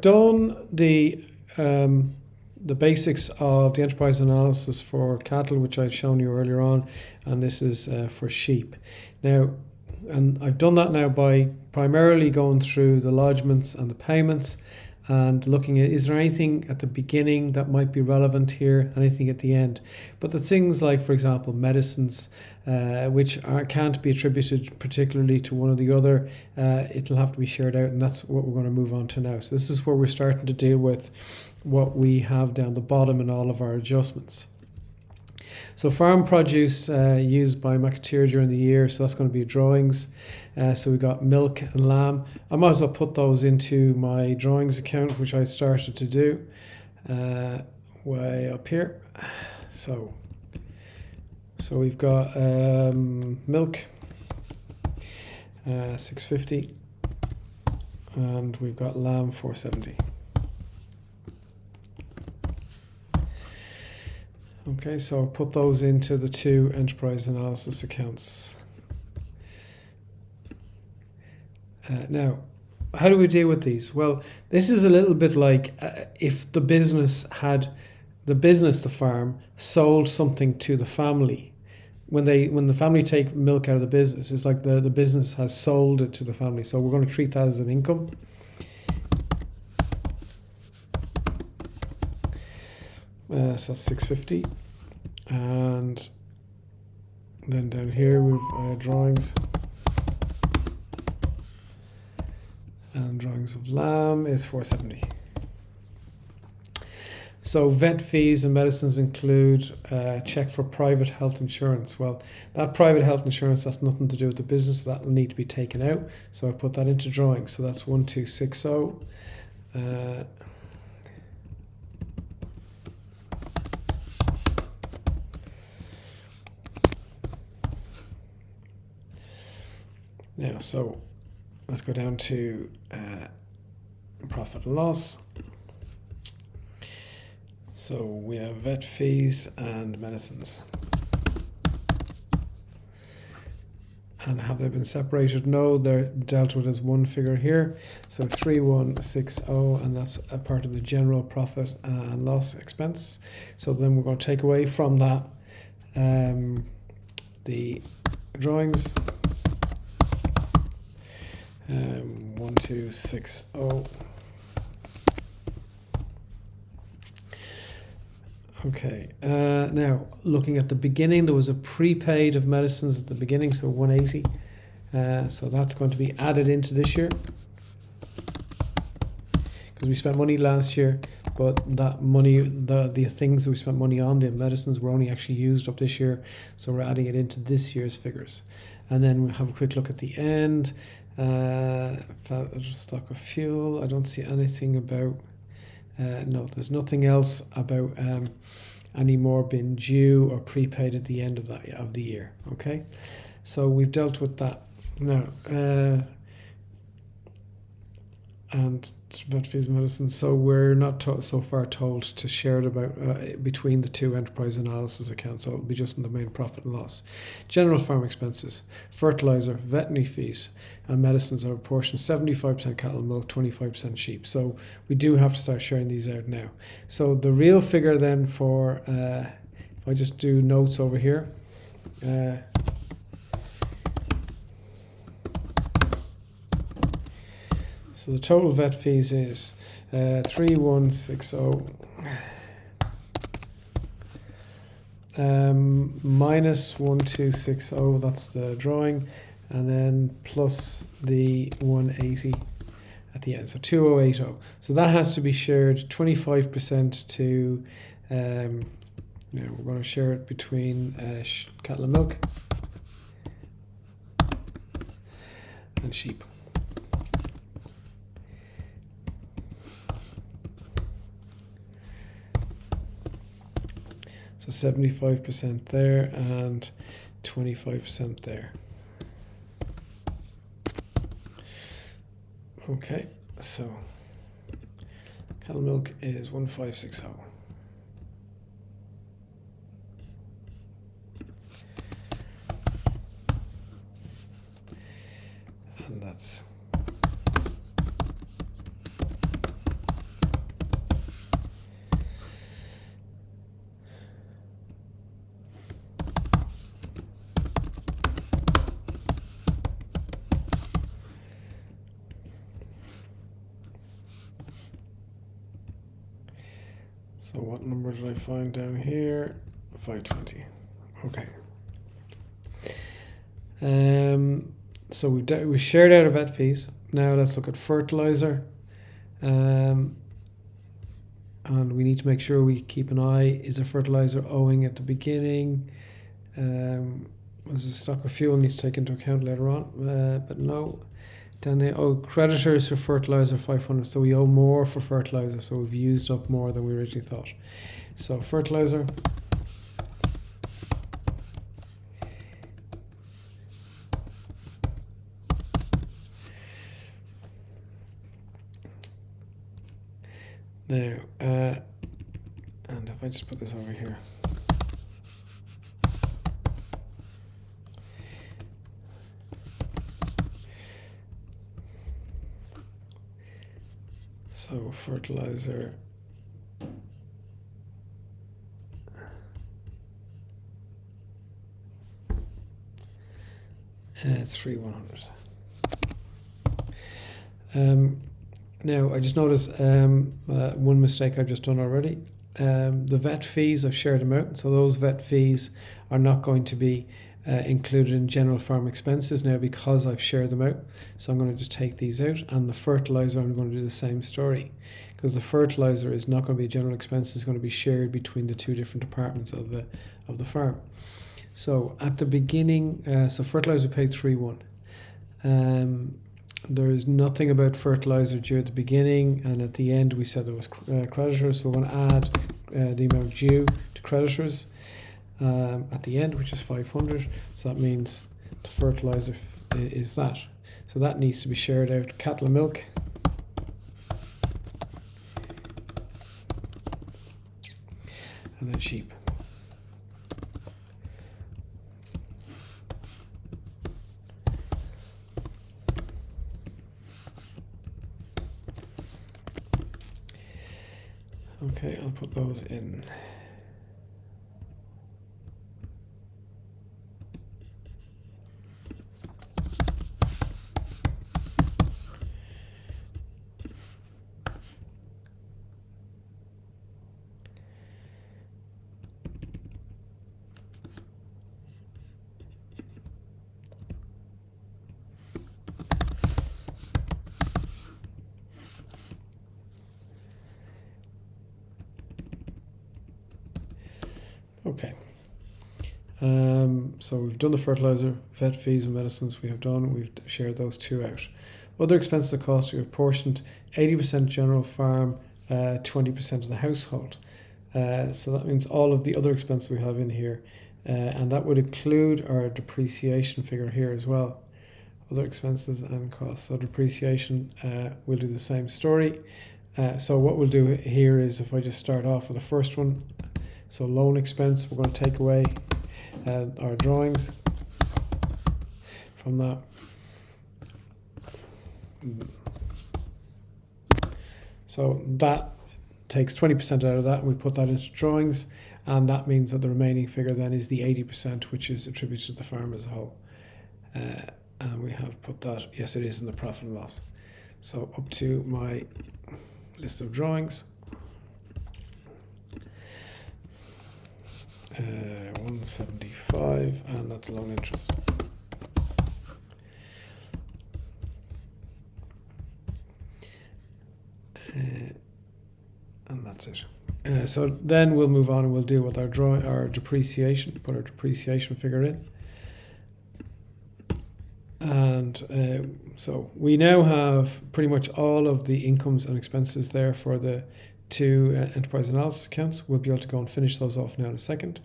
Done the basics of the enterprise analysis for cattle, which I'd shown you earlier on, and this is for sheep. Now, and I've done that now by primarily going through the lodgements and the payments and looking at, is there anything at the beginning that might be relevant here, anything at the end. But the things like, for example, medicines, which can't be attributed particularly to one or the other, it'll have to be shared out, and that's what we're going to move on to now. So this is where we're starting to deal with what we have down the bottom in all of our adjustments. So farm produce used by McAteer during the year, so that's going to be drawings. So we've got milk and lamb. I might as well put those into my drawings account, which I started to do way up here. So we've got milk, 650, and we've got lamb, 470. Okay, so I'll put those into the two enterprise analysis accounts. Now, how do we deal with these? Well, this is a little bit like if the business, the farm, sold something to the family. When the family take milk out of the business, it's like the business has sold it to the family. So we're going to treat that as an income. So that's 650, and then down here we've drawings, and drawings of lamb is 470. So vet fees and medicines include check for private health insurance. Well, that private health insurance has nothing to do with the business, so that will need to be taken out. So I put that into drawings. So that's 1260. Now, so let's go down to profit and loss. So we have vet fees and medicines. And have they been separated? No, they're dealt with as one figure here. So 3160, and that's a part of the general profit and loss expense. So then we're going to take away from that the drawings. 1260. Okay, now looking at the beginning, there was a prepaid of medicines at the beginning, so 180. So that's going to be added into this year because we spent money last year, but that money, the things that we spent money on, the medicines, were only actually used up this year, so we're adding it into this year's figures. And then we'll have a quick look at the end. Stock of fuel. I don't see anything about. No, there's nothing else about any more being due or prepaid at the end of the year. Okay, so we've dealt with that now. And vet fees and medicine. So we're not so far told to share it about between the two enterprise analysis accounts. So it'll be just in the main profit and loss. General farm expenses, fertilizer, veterinary fees, and medicines are apportioned 75% cattle milk, 25% sheep. So we do have to start sharing these out now. So the real figure then for if I just do notes over here. So the total vet fees is 3160 minus 1260, that's the drawing, and then plus the 180 at the end, so 2080. So that has to be shared 25% to, we're going to share it between cattle and milk and sheep. So 75% there and 25% there. Okay, so cattle milk is 1560. And that's So what number did I find down here? 520. Okay. So we shared out of vet fees. Now let's look at fertilizer. And we need to make sure we keep an eye. Is the fertilizer owing at the beginning? Was the stock of fuel need to take into account later on? But no. Then they owe creditors for fertilizer 500. So we owe more for fertilizer. So we've used up more than we originally thought. So fertilizer. Now, and if I just put this over here. So fertilizer. 3,100. Now, I just noticed one mistake I've just done already. The vet fees, I've shared them out. So those vet fees are not going to be included in general farm expenses now because I've shared them out. So I'm going to just take these out. And the fertilizer, I'm going to do the same story. Because the fertilizer is not going to be a general expense. It's going to be shared between the two different departments of the farm. So at the beginning, so fertilizer we paid 3,100. There is nothing about fertilizer due at the beginning, and at the end we said there was creditors, so we're going to add the amount due to creditors at the end, which is 500. So that means the fertilizer is that. So that needs to be shared out. Cattle and milk. And then sheep. Okay, I'll put those in. Okay, so we've done the fertilizer, vet fees and medicines we have done, we've shared those two out. Other expenses and costs are apportioned 80% general farm, 20% of the household. So that means all of the other expenses we have in here, and that would include our depreciation figure here as well. Other expenses and costs. So depreciation, we'll do the same story. So what we'll do here is if I just start off with the first one. So loan expense, we're going to take away our drawings from that. So that takes 20% out of that, and we put that into drawings, and that means that the remaining figure then is the 80%, which is attributed to the farm as a whole. And we have put that, yes it is in the profit and loss. So up to my list of drawings. 175, and that's loan interest. And that's it. So then we'll move on and we'll deal with our depreciation, put our depreciation figure in. And so we now have pretty much all of the incomes and expenses there for the two enterprise analysis accounts. We'll be able to go and finish those off now in a second.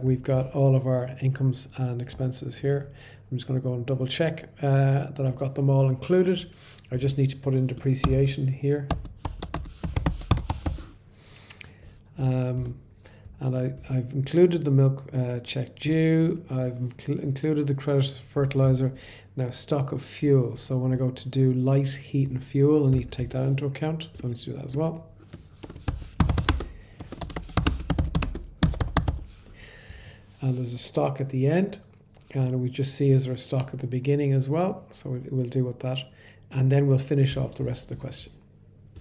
We've got all of our incomes and expenses here. I'm just going to go and double check that I've got them all included. I just need to put in depreciation here. And I've included the milk check due. I've included the credit fertilizer. Now stock of fuel. So when I go to do light, heat and fuel, I need to take that into account. So I need to do that as well. And there's a stock at the end, and we just see is there a stock at the beginning as well. So we'll deal with that, and then we'll finish off the rest of the question.